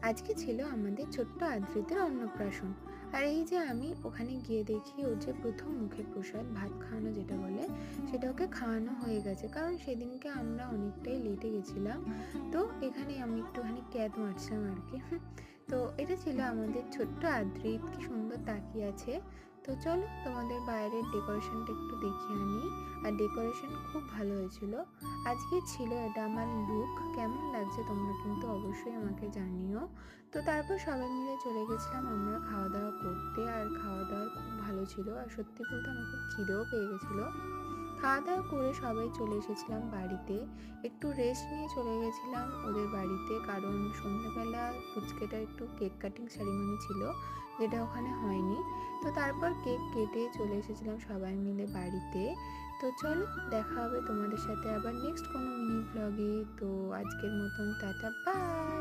আজকে ছিল আমাদের ছোট্ট আদ্রিতের অন্নপ্রাশন। আর এই যে আমি ওখানে গিয়ে দেখি ওর যে প্রথম মুখের প্রসাদ ভাত খাওয়ানো যেটা বলে, সেটা ওকে খাওয়ানো হয়ে গেছে। কারণ সেদিনকে আমরা অনেকটাই লেটে গেছিলাম। তো এখানে আমি একটুখানি ক্যাদ মারছিলাম আর কি। তো এটা ছিল আমাদের ছোট্ট আদ্রিত, কি সুন্দর তাকিয়ে আছে। তো চলো তোমাদের বাইরের ডেকোরেশনটা একটু দেখিয়ে আনি। আর ডেকোরেশন খুব ভালো হয়েছিল। আজকে ছিল এটা আমার লুক। কেমন লাগছে তোমরা কিন্তু অবশ্যই আমাকে জানিও। তো তারপর সবাই মিলে চলে গেছিলাম আমরা খাওয়া দাওয়া করতে। আর খাওয়া দাওয়ার খুব ভালো ছিল। আর সত্যি বলতে আমার খুব খিদেও পেয়ে গেছিলো। খাওয়া দাওয়া করে সবাই চলে এসেছিলাম বাড়িতে। একটু রেস্ট নিয়ে চলে গেছিলাম ওদের বাড়িতে, কারণ সন্ধ্যাবেলা পুচকেটার একটু কেক কাটিং সেরিমনি ছিল, যেটা ওখানে হয়নি। তো তারপর কেক কেটে চলে এসেছিলাম সবাই মিলে বাড়িতে। তো চলো, দেখা হবে তোমাদের সাথে আবার নেক্সট কোনো মিনি ব্লগে। তো আজকের মতন টাটা, বাই।